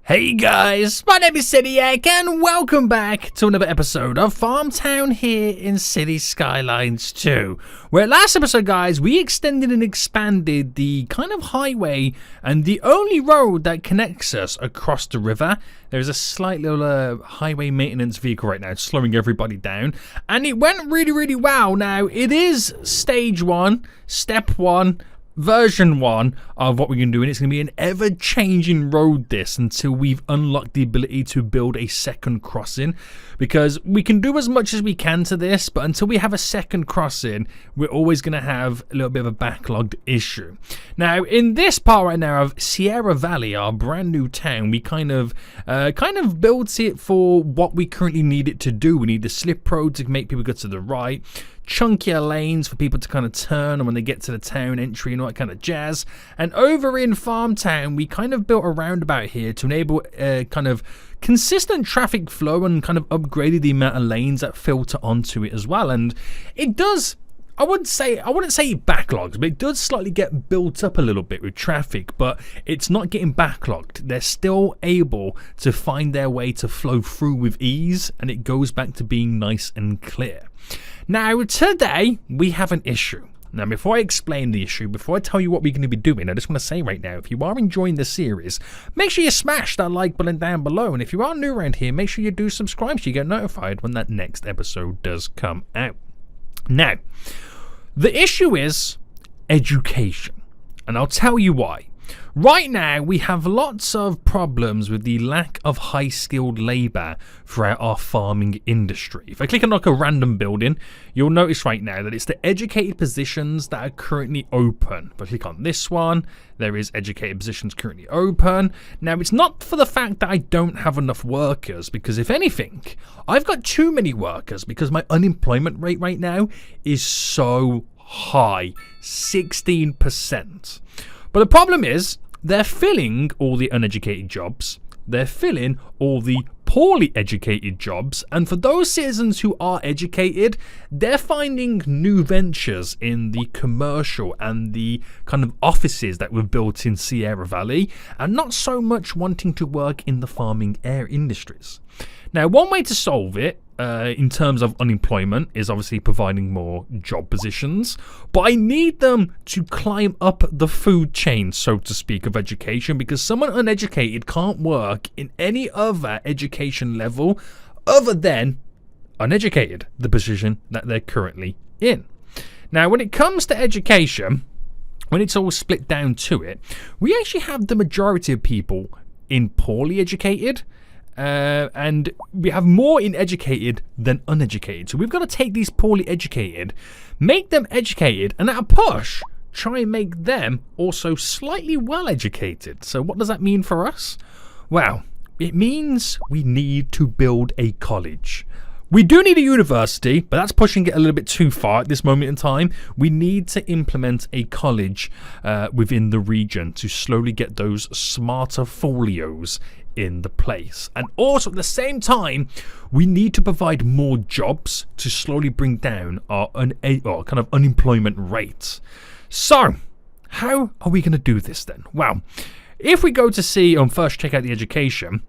Hey guys, my name is Cidiac and welcome back to another episode of FarmTown here in City Skylines 2. Where last episode, guys, we extended and expanded the kind of highway and the only road that connects us across the river. There's a slight little highway maintenance vehicle right now slowing everybody down, and it went really well. Now, it is stage 1, step 1, version 1 of what we're going to do, and it's going to be an ever-changing road this until we've unlocked the ability to build a second crossing, because we can do as much as we can to this, but until we have a second crossing, we're always going to have a little bit of a backlogged issue. Now, in this part right now of Sierra Valley, our brand new town, we kind of built it for what we currently need it to do. We need the slip road to make people go to the right, chunkier lanes for people to kind of turn when they get to the town entry and all that kind of jazz. And over in FarmTown, we kind of built a roundabout here to enable kind of consistent traffic flow and kind of upgraded the amount of lanes that filter onto it as well. And it does, I wouldn't say it backlogs, but it does slightly get built up a little bit with traffic, but it's not getting backlogged. They're still able to find their way to flow through with ease, and it goes back to being nice and clear. Now, today, we have an issue. Now, before I explain the issue, before I tell you what we're going to be doing, I just want to say right now, if you are enjoying the series, make sure you smash that like button down below. And if you are new around here, make sure you do subscribe so you get notified when that next episode does come out. Now, the issue is education, and I'll tell you why. Right now, we have lots of problems with the lack of high-skilled labour throughout our farming industry. If I click on like a random building, you'll notice right now that it's the educated positions that are currently open. If I click on this one, there is educated positions currently open. Now, it's not for the fact that I don't have enough workers, because if anything, I've got too many workers because my unemployment rate right now is so high, 16%. But the problem is, they're filling all the uneducated jobs, they're filling all the poorly educated jobs, and for those citizens who are educated, they're finding new ventures in the commercial and the kind of offices that were built in Sierra Valley, and not so much wanting to work in the farming industries. Now, one way to solve it in terms of unemployment is obviously providing more job positions, but I need them to climb up the food chain, so to speak, of education, because someone uneducated can't work in any other education level other than uneducated, the position that they're currently in. Now, when it comes to education, when it's all split down to it, we actually have the majority of people in poorly educated, and we have more in educated than uneducated. So we've got to take these poorly educated, make them educated, and at a push, try and make them also slightly well educated. So what does that mean for us? Well, it means we need to build a college. We do need a university, but that's pushing it a little bit too far at this moment in time. We need to implement a college within the region to slowly get those smarter folios in the place. And also at the same time, we need to provide more jobs to slowly bring down our kind of unemployment rate. So, how are we going to do this then? Well, if we go to see, first check out the education,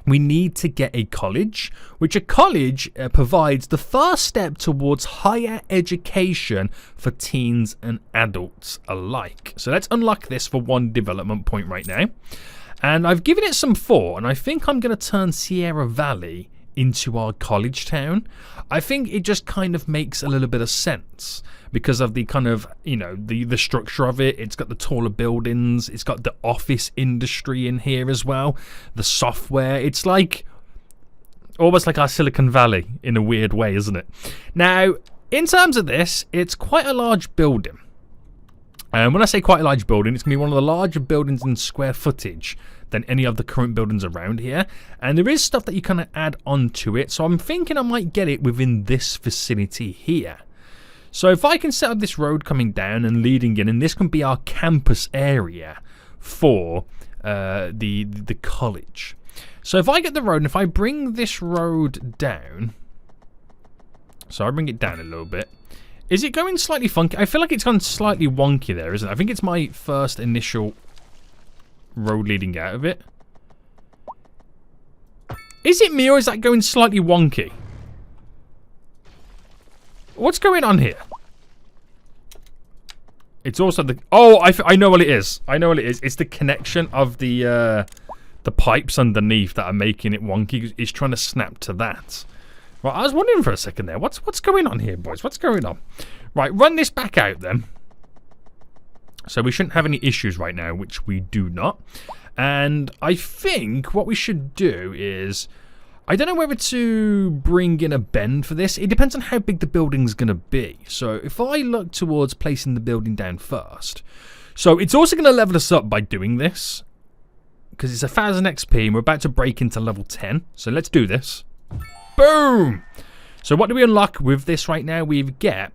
we need to get a college, which a college provides the first step towards higher education for teens and adults alike. So let's unlock this for one development point right now. And I've given it some thought, and I think I'm going to turn Sierra Valley into our college town. I think it just kind of makes a little bit of sense because of the kind of, the structure of it. It's got the taller buildings. It's got the office industry in here as well. The software. It's like almost like our Silicon Valley in a weird way, isn't it? Now, in terms of this, it's quite a large building. And when I say quite a large building, it's going to be one of the larger buildings in square footage than any of the current buildings around here. And there is stuff that you kind of add onto it. So I'm thinking I might get it within this vicinity here. So if I can set up this road coming down and leading in, and this can be our campus area for the college. So if I get the road, and if I bring this road down, so I bring it down a little bit. Is it going slightly funky? I feel like it's gone slightly wonky there, isn't it? I think it's my first initial road leading out of it. Is it me or is that going slightly wonky? What's going on here? It's also the... Oh, I know what it is. I know what it is. It's the connection of the pipes underneath that are making it wonky. It's trying to snap to that. Right, I was wondering for a second there. What's going on here, boys? What's going on? Right, run this back out then. So we shouldn't have any issues right now, which we do not. And I think what we should do is... I don't know whether to bring in a bend for this. It depends on how big the building's going to be. So if I look towards placing the building down first. So it's also going to level us up by doing this. Because it's 1000 XP and we're about to break into level 10. So let's do this. Boom! So what do we unlock with this right now? We get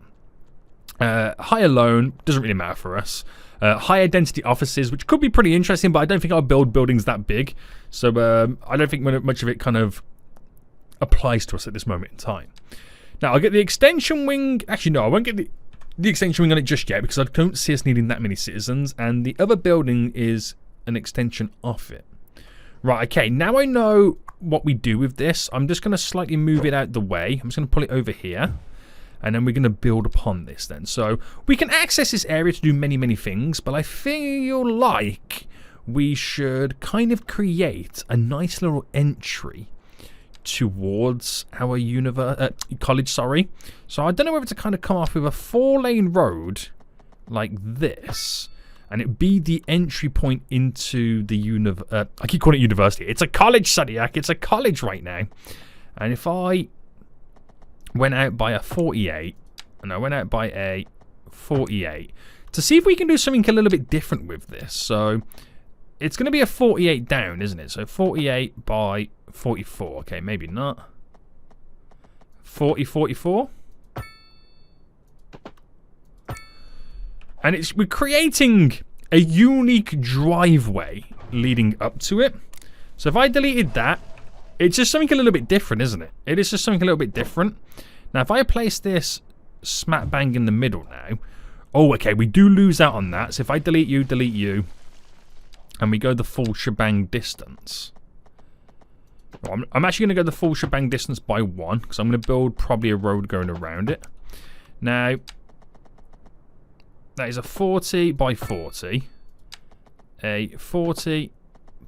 higher loan. Doesn't really matter for us. Higher density offices, which could be pretty interesting, but I don't think I'll build buildings that big. So I don't think much of it kind of applies to us at this moment in time. Now, I'll get the extension wing. Actually, no, I won't get the extension wing on it just yet because I don't see us needing that many citizens. And the other building is an extension off it. Right, okay, now I know what we do with this. I'm just going to slightly move it out the way. I'm just going to pull it over here. And then we're going to build upon this then. So we can access this area to do many, many things. But I feel like we should kind of create a nice little entry towards our college, sorry. So I don't know whether to kind of come off with a 4-lane road like this. And it be the entry point into the I keep calling it university. It's a college, Sadiak. It's a college right now. And if I went out by a 48, and I went out by a 48, to see if we can do something a little bit different with this. So it's going to be a 48 down, isn't it? So 48 by 44. Okay, maybe not. 40, 44. And we're creating a unique driveway leading up to it. So if I deleted that, it's just something a little bit different, isn't it? It is just something a little bit different. Now, if I place this smack bang in the middle now... Oh, okay, we do lose out on that. So if I delete you, and we go the full shebang distance. Well, I'm actually going to go the full shebang distance by 1, because I'm going to build probably a road going around it. Now, that is a 40 by 40. A 40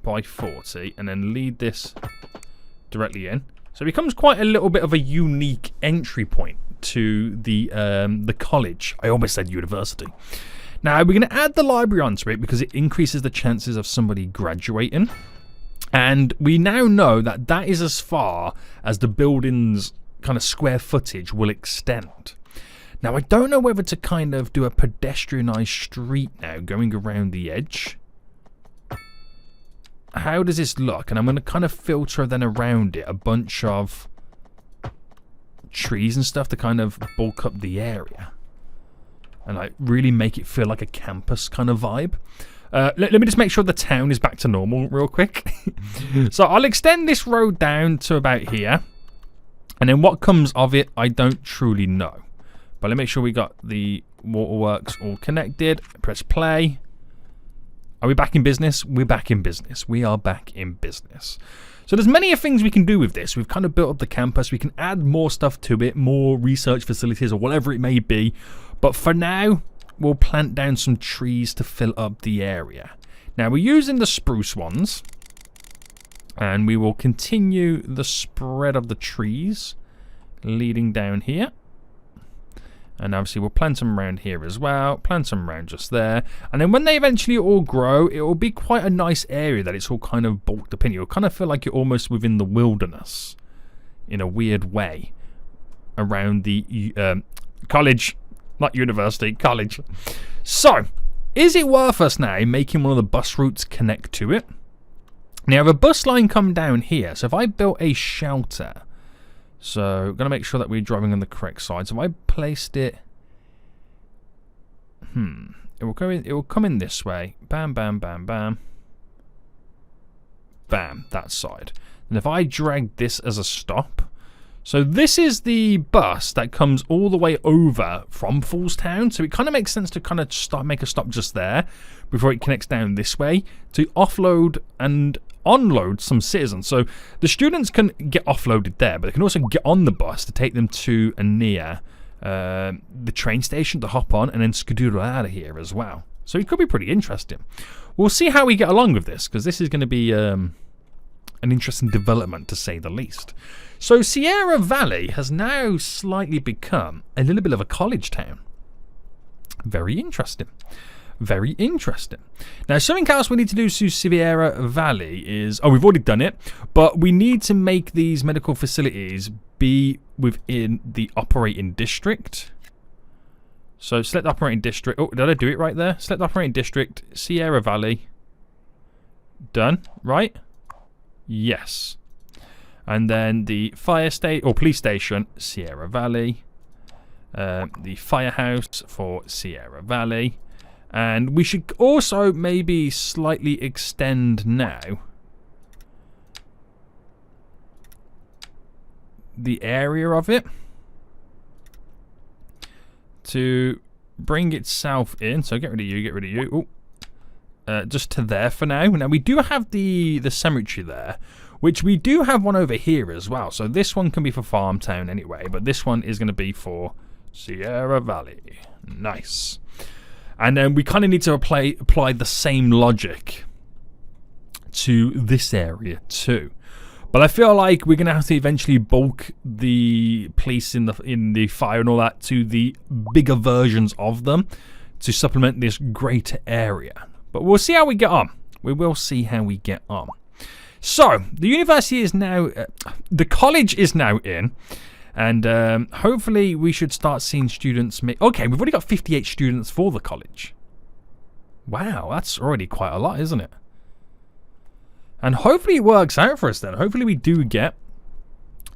by 40, and then lead this directly in. So it becomes quite a little bit of a unique entry point to the college. I almost said university. Now, we're going to add the library onto it because it increases the chances of somebody graduating. And we now know that that is as far as the building's kind of square footage will extend. Now, I don't know whether to kind of do a pedestrianised street now going around the edge. How does this look? And I'm going to kind of filter then around it a bunch of trees and stuff to kind of bulk up the area. And like really make it feel like a campus kind of vibe. Let me just make sure the town is back to normal real quick. So I'll extend this road down to about here. And then what comes of it, I don't truly know. But let me make sure we got the waterworks all connected. Press play. Are we back in business? We're back in business. We are back in business. So there's many things we can do with this. We've kind of built up the campus. We can add more stuff to it, more research facilities or whatever it may be. But for now, we'll plant down some trees to fill up the area. Now, we're using the spruce ones. And we will continue the spread of the trees leading down here. And obviously we'll plant some around here as well. Plant some around just there. And then when they eventually all grow, it will be quite a nice area that it's all kind of bulked up in. You'll kind of feel like you're almost within the wilderness. In a weird way. Around the college. Not university, college. So, is it worth us now making one of the bus routes connect to it? Now, the bus line come down here. So if I built a shelter... So, I'm going to make sure that we're driving on the correct side. So, if I placed it... It will come in this way. Bam, bam, bam, bam. Bam, that side. And if I drag this as a stop... So, this is the bus that comes all the way over from Town. So, it kind of makes sense to kind of make a stop just there before it connects down this way to offload and unload some citizens. So the students can get offloaded there, but they can also get on the bus to take them to and near the train station to hop on and then skedoodle out of here as well. So it could be pretty interesting. We'll see how we get along with this, because this is going to be an interesting development, to say the least. So Sierra Valley has now slightly become a little bit of a college town. Very interesting. Very interesting. Now, something else we need to do to Sierra Valley is... Oh, we've already done it. But we need to make these medical facilities be within the operating district. So, select operating district. Oh, did I do it right there? Select operating district, Sierra Valley. Done, right? Yes. And then the fire station, or police station, Sierra Valley. The firehouse for Sierra Valley. And we should also maybe slightly extend now the area of it to bring itself in. So get rid of you, get rid of you. Just to there for now. Now we do have the cemetery there, which we do have one over here as well. So this one can be for FarmTown anyway, but this one is going to be for Sierra Valley. Nice. And then we kind of need to apply the same logic to this area too. But I feel like we're going to have to eventually bulk the police in the fire and all that to the bigger versions of them to supplement this greater area. But we'll see how we get on. We will see how we get on. So, the university is now... the college is now in. And hopefully we should start seeing students make... Okay, we've already got 58 students for the college. Wow, that's already quite a lot, isn't it? And hopefully it works out for us then. Hopefully we do get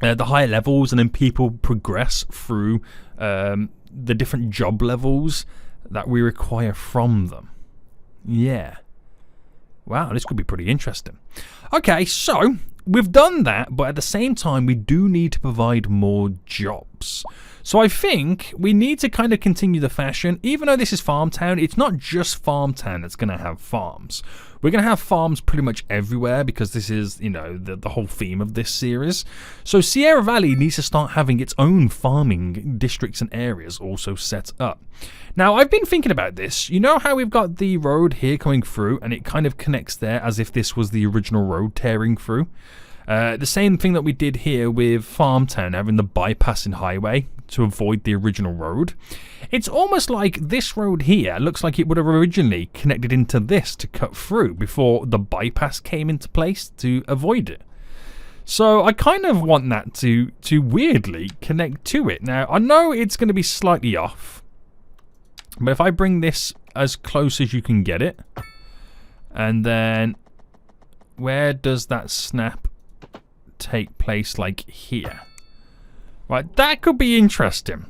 the higher levels and then people progress through the different job levels that we require from them. Yeah. Wow, this could be pretty interesting. Okay, so... we've done that, but at the same time, we do need to provide more jobs. So I think we need to kind of continue the fashion. Even though this is FarmTown, it's not just FarmTown that's going to have farms. We're going to have farms pretty much everywhere because this is, you know, the whole theme of this series. So Sierra Valley needs to start having its own farming districts and areas also set up. Now, I've been thinking about this. You know how we've got the road here coming through and it kind of connects there as if this was the original road tearing through? The same thing that we did here with FarmTown, having the bypassing highway to avoid the original road. It's almost like this road here looks like it would have originally connected into this to cut through before the bypass came into place to avoid it. So I kind of want that to weirdly connect to it. Now, I know it's going to be slightly off, but if I bring this as close as you can get it, and then where does that snap take place, like here? Right, that could be interesting.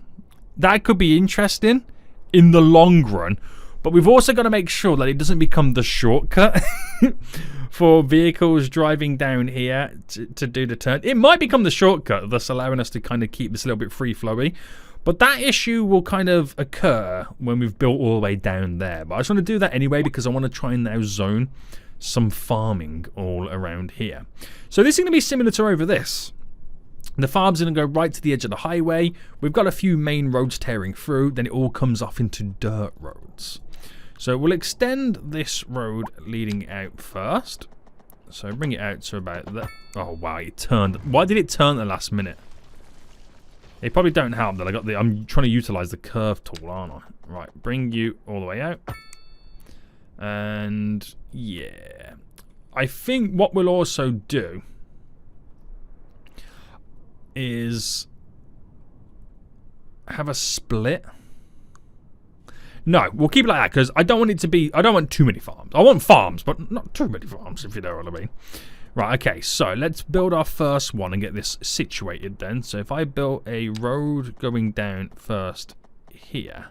That could be interesting in the long run, but we've also got to make sure that it doesn't become the shortcut for vehicles driving down here to do the turn. It might become the shortcut, thus allowing us to kind of keep this a little bit free-flowy, but that issue will kind of occur when we've built all the way down there. But I just want to do that anyway because I want to try and now zone some farming all around here. So this is going to be similar to over this. The farm's going to go right to the edge of the highway. We've got a few main roads tearing through. Then it all comes off into dirt roads. So we'll extend this road leading out first. So bring it out to about that. Oh wow, it turned. Why did it turn at the last minute? It probably don't help that I'm trying to utilize the curve tool, aren't I? Right, bring you all the way out. And yeah, I think what we'll also do is have a split. No, we'll keep it like that because I don't want it to be... I don't want too many farms. I want farms, but not too many farms, if you know what I mean. Right, okay, so let's build our first one and get this situated then. So if I built a road going down first here.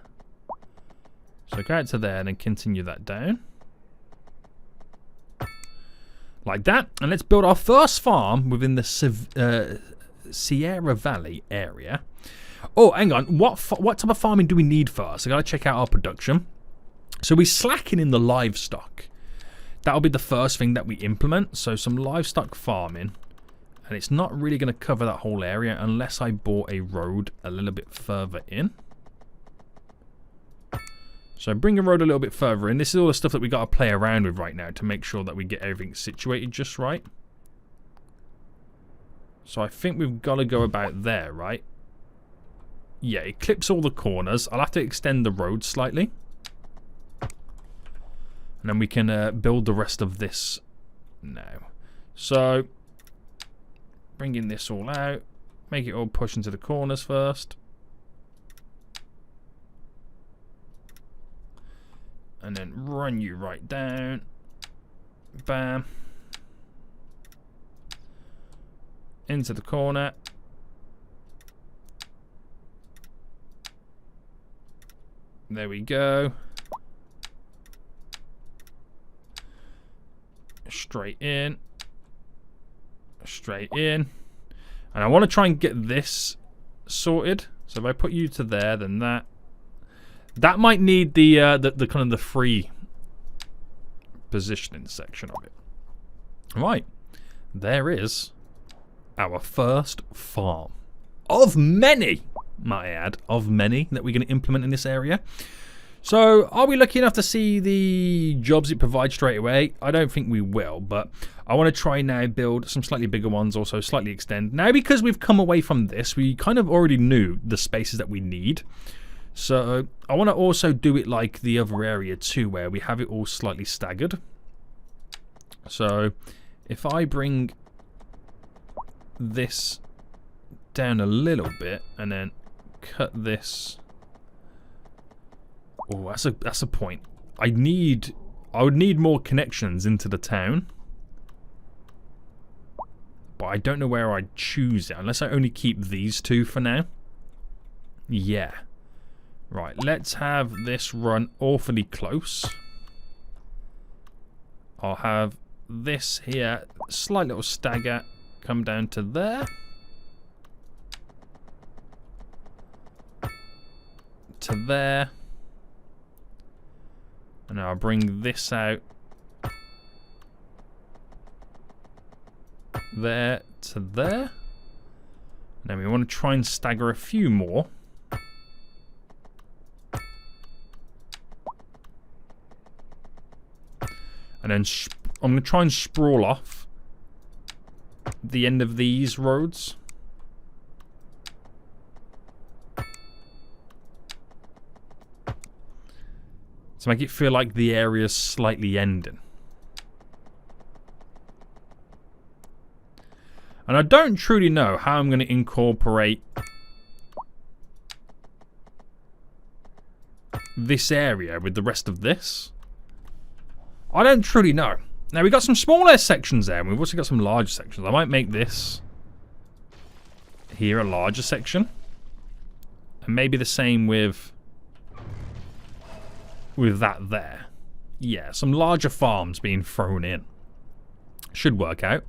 So go out to there and then continue that down. Like that. And let's build our first farm within the Sierra Valley area. Oh, hang on. What type of farming do we need first? I got to check out our production. So we're slacking in the livestock. that'll be the first thing that we implement. So some livestock farming. And it's not really going to cover that whole area unless I bought a road a little bit further in. So bring a road a little bit further in. This is all the stuff that we got to play around with right now to make sure that we get everything situated just right. So I think we've got to go about there, right? Yeah, it clips all the corners. I'll have to extend the road slightly. And then we can build the rest of this now. So, bringing this all out. Make it all push into the corners first. And then run you right down. Bam. Into the corner. There we go. Straight in. Straight in. And I want to try and get this sorted. So if I put you to there, then that. That might need the kind of the free positioning section of it. Right. There is our first farm. Of many, might I add. Of many that we're going to implement in this area. So, are we lucky enough to see the jobs it provides straight away? I don't think we will, but I want to try now build some slightly bigger ones, also slightly extend. Now, because we've come away from this, we kind of already knew the spaces that we need. So, I want to also do it like the other area too, where we have it all slightly staggered. So, if I bring this down a little bit and then cut this. Oh, that's a point. I would need more connections into the town. But I don't know where I'd choose it unless I only keep these two for now. Yeah. Right, let's have this run awfully close. I'll have this here, slight little stagger, come down to there. To there. And I'll bring this out. There to there. Now we want to try and stagger a few more. And then I'm going to try and sprawl off the end of these roads. To make it feel like the area's slightly ending. And I don't truly know how I'm going to incorporate this area with the rest of this. I don't truly know. Now, we've got some smaller sections there, and we've also got some larger sections. I might make this here a larger section. And maybe the same with that there. Yeah, some larger farms being thrown in. Should work out.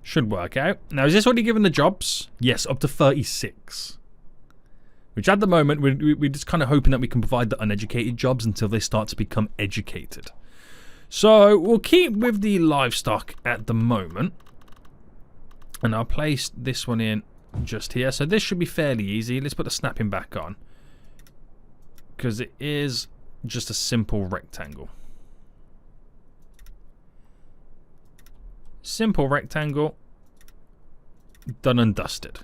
Should work out. Now, is this already given the jobs? Yes, up to 36. Which at the moment, we're just kind of hoping that we can provide the uneducated jobs until they start to become educated. So, we'll keep with the livestock at the moment. And I'll place this one in just here. So this should be fairly easy. Let's put the snapping back on. Because it is just a simple rectangle. Simple rectangle. Done and dusted.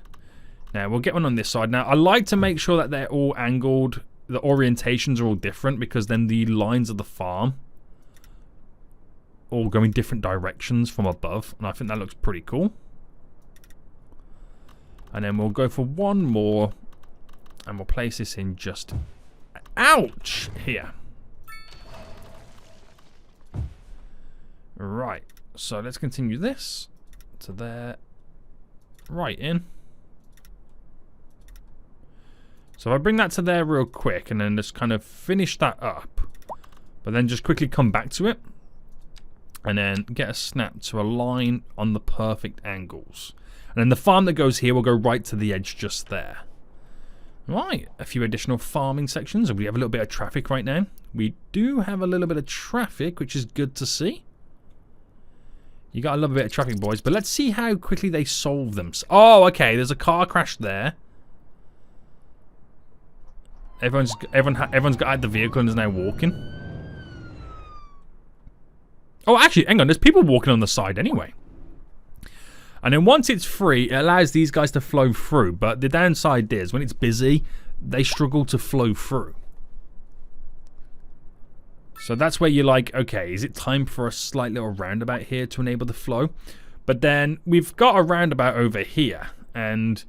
Now, we'll get one on this side. Now, I like to make sure that they're all angled. The orientations are all different because then the lines of the farm all go in different directions from above. And I think that looks pretty cool. And then we'll go for one more. And we'll place this in just... Ouch! Here. Right. So let's continue this. To there. Right in. So if I bring that to there real quick and then just kind of finish that up. But then just quickly come back to it. And then get a snap to align on the perfect angles. And then the farm that goes here will go right to the edge just there. Right, a few additional farming sections. We have a little bit of traffic right now. We do have a little bit of traffic, which is good to see. You got a little bit of traffic, boys, but let's see how quickly they solve them. Oh, okay, there's a car crash there. Everyone's got out the vehicle and is now walking. Oh, actually, hang on, there's people walking on the side anyway. And then once it's free, it allows these guys to flow through. But the downside is, when it's busy, they struggle to flow through. So that's where you're like, okay, is it time for a slight little roundabout here to enable the flow? But then we've got a roundabout over here. And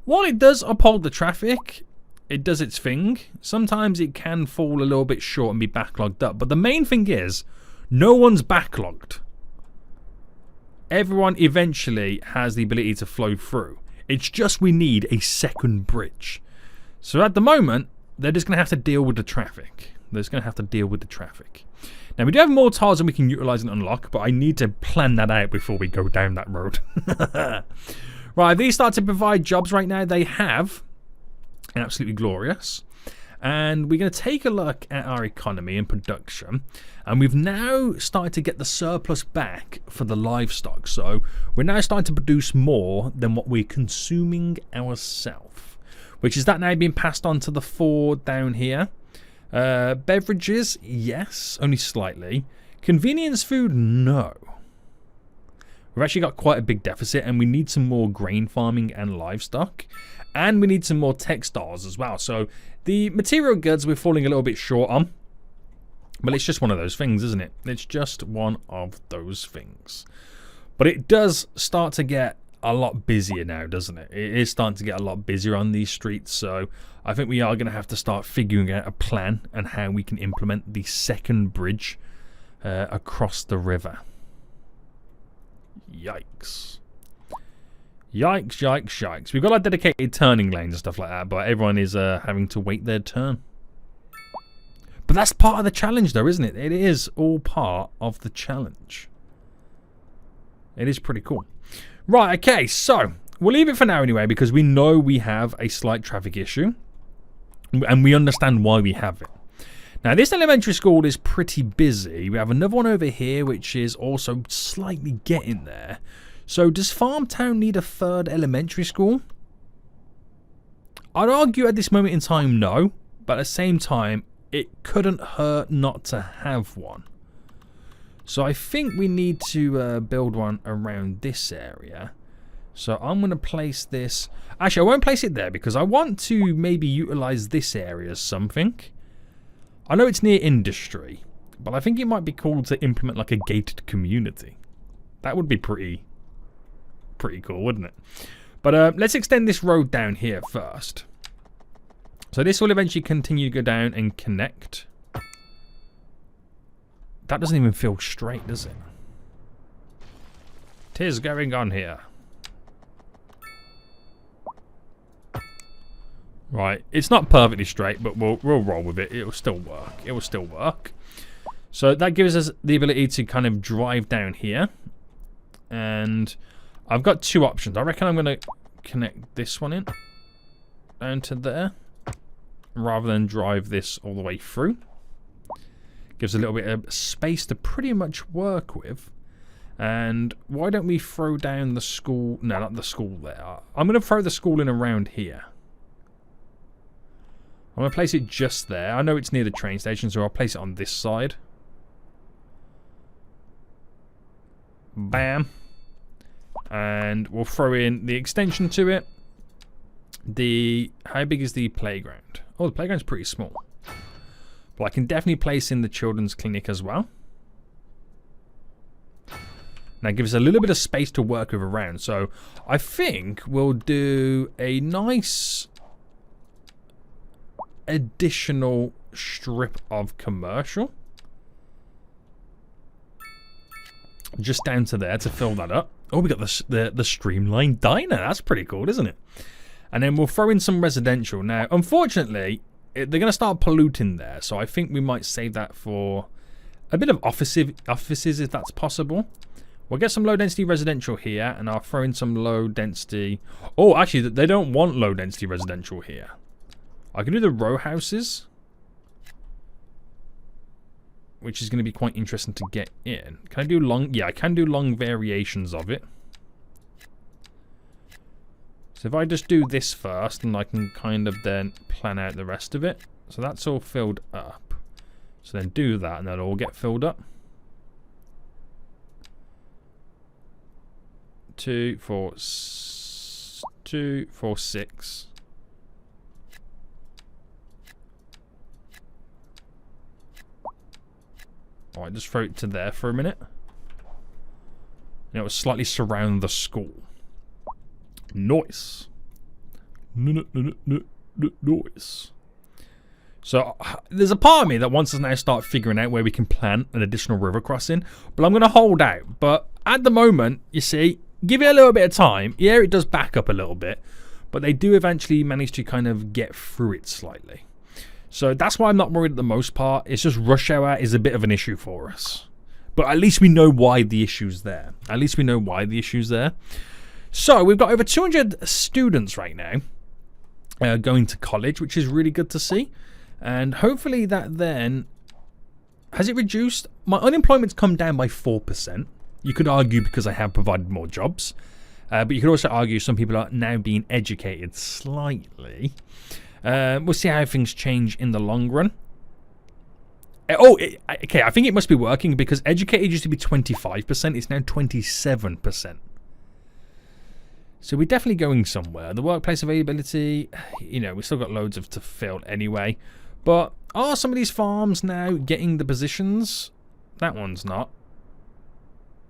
while it does uphold the traffic, it does its thing. Sometimes it can fall a little bit short and be backlogged up. But the main thing is, no one's backlogged. Everyone eventually has the ability to flow through. It's just we need a second bridge. So at the moment, they're just going to have to deal with the traffic. They're just going to have to deal with the traffic. Now, we do have more tiles than we can utilize and unlock, but I need to plan that out before we go down that road. Right, these start to provide jobs right now. They have. Absolutely glorious. And we're going to take a look at our economy and production. And we've now started to get the surplus back for the livestock. So we're now starting to produce more than what we're consuming ourselves. Which is that now being passed on to the 4 down here. Beverages, yes, only slightly. Convenience food, no. We've actually got quite a big deficit and we need some more grain farming and livestock. And we need some more textiles as well. So the material goods we're falling a little bit short on. But it's just one of those things, isn't it? It's just one of those things. But it does start to get a lot busier now, doesn't it? It is starting to get a lot busier on these streets. So I think we are going to have to start figuring out a plan and how we can implement the second bridge across the river. Yikes. Yikes, yikes, yikes. We've got like dedicated turning lanes and stuff like that, but everyone is having to wait their turn. But that's part of the challenge though, isn't it? It is all part of the challenge. It is pretty cool. Right, okay, so we'll leave it for now anyway because we know we have a slight traffic issue. And we understand why we have it. Now, this elementary school is pretty busy. We have another one over here which is also slightly getting there. So does FarmTown need a third elementary school? I'd argue at this moment in time no, but at the same time it couldn't hurt not to have one. So I think we need to build one around this area. So I'm going to place this... Actually, I won't place it there because I want to maybe utilize this area as something. I know it's near industry, but I think it might be cool to implement like a gated community. That would be pretty cool, wouldn't it? But let's extend this road down here first. So this will eventually continue to go down and connect. That doesn't even feel straight, does it? Tis going on here. Right, it's not perfectly straight, but we'll roll with it. It will still work. It will still work. So that gives us the ability to kind of drive down here. And I've got 2 options. I reckon I'm going to connect this one in down to there rather than drive this all the way through. Gives a little bit of space to pretty much work with. And why don't we throw down the school? No, not the school there. I'm going to throw the school in around here. I'm going to place it just there. I know it's near the train station, so I'll place it on this side. Bam. And we'll throw in the extension to it. How big is the playground? Oh, the playground's pretty small. But I can definitely place in the children's clinic as well. Now it gives us a little bit of space to work with around. So I think we'll do a nice additional strip of commercial. Just down to there to fill that up. Oh, we got the streamlined diner. That's pretty cool, isn't it? And then we'll throw in some residential. Now, unfortunately, they're going to start polluting there. So I think we might save that for a bit of offices if that's possible. We'll get some low density residential here. And I'll throw in some low density... Oh, actually, they don't want low density residential here. I can do the row houses, which is going to be quite interesting to get in. Can I do long? Yeah, I can do long variations of it. So if I just do this first, and I can kind of then plan out the rest of it. So that's all filled up. So then do that, and that'll all get filled up. 2, 4, 2, 4, 6. Alright, just throw it to there for a minute. And it will slightly surround the school. Nice. Nice. So, there's a part of me that wants us now to start figuring out where we can plant an additional river crossing. But I'm going to hold out. But at the moment, you see, give it a little bit of time. Yeah, it does back up a little bit. But they do eventually manage to kind of get through it slightly. So that's why I'm not worried at the most part. It's just rush hour is a bit of an issue for us. But at least we know why the issue's there. At least we know why the issue's there. So we've got over 200 students right now going to college, which is really good to see. And hopefully that then... Has it reduced? My unemployment's come down by 4%. You could argue because I have provided more jobs. But you could also argue some people are now being educated slightly. We'll see how things change in the long run. Okay, I think it must be working because educated used to be 25%. It's now 27%. So we're definitely going somewhere. The workplace availability, you know, we've still got loads of to fill anyway. But are some of these farms now getting the positions? That one's not.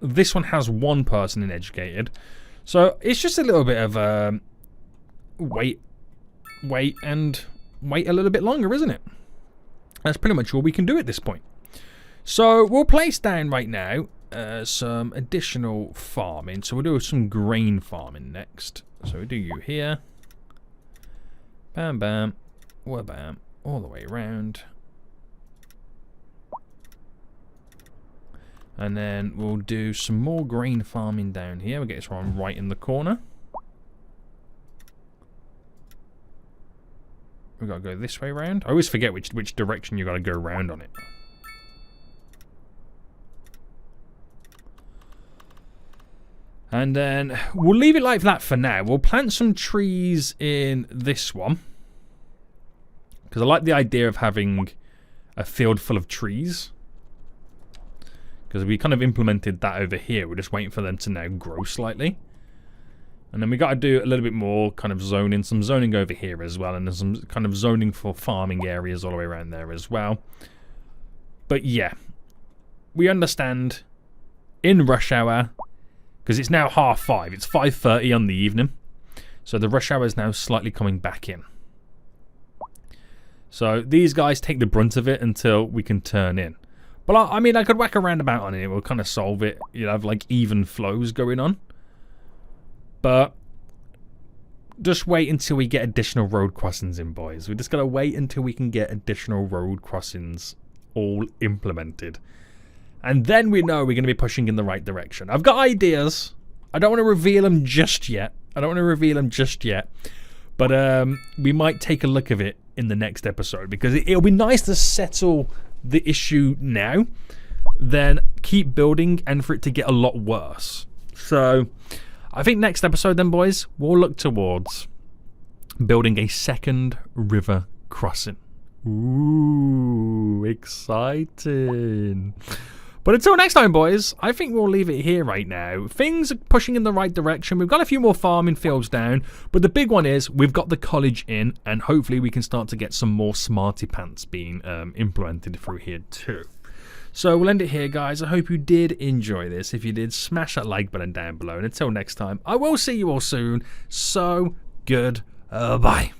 This one has one person in educated. So it's just a little bit of wait and wait a little bit longer, isn't it? That's pretty much all we can do at this point. So we'll place down right now some additional farming. So we'll do some grain farming next. So we'll do you here. Bam, bam, bam, all the way around. And then we'll do some more grain farming down here. We'll get this one right in the corner. We've got to go this way around. I always forget which direction you've got to go around on it. And then we'll leave it like that for now. We'll plant some trees in this one. Because I like the idea of having a field full of trees. Because we kind of implemented that over here. We're just waiting for them to now grow slightly. And then we got to do a little bit more kind of zoning. Some zoning over here as well. And there's some kind of zoning for farming areas all the way around there as well. But yeah. We understand in rush hour. Because it's now 5:30. It's 5:30 on the evening. So the rush hour is now slightly coming back in. So these guys take the brunt of it until we can turn in. But I mean, I could whack a roundabout on it. We'll kind of solve it. You'll have like even flows going on. But just wait until we get additional road crossings in, boys. We just got to wait until we can get additional road crossings all implemented. And then we know we're going to be pushing in the right direction. I've got ideas. I don't want to reveal them just yet. But we might take a look at it in the next episode. Because it'll be nice to settle the issue now. Then keep building and for it to get a lot worse. So I think next episode then, boys, we'll look towards building a second river crossing. Ooh, exciting. But until next time, boys, I think we'll leave it here right now. Things are pushing in the right direction. We've got a few more farming fields down. But the big one is we've got the college in. And hopefully we can start to get some more smarty pants being implemented through here too. So we'll end it here, guys. I hope you did enjoy this. If you did, smash that like button down below. And until next time, I will see you all soon. So, goodbye.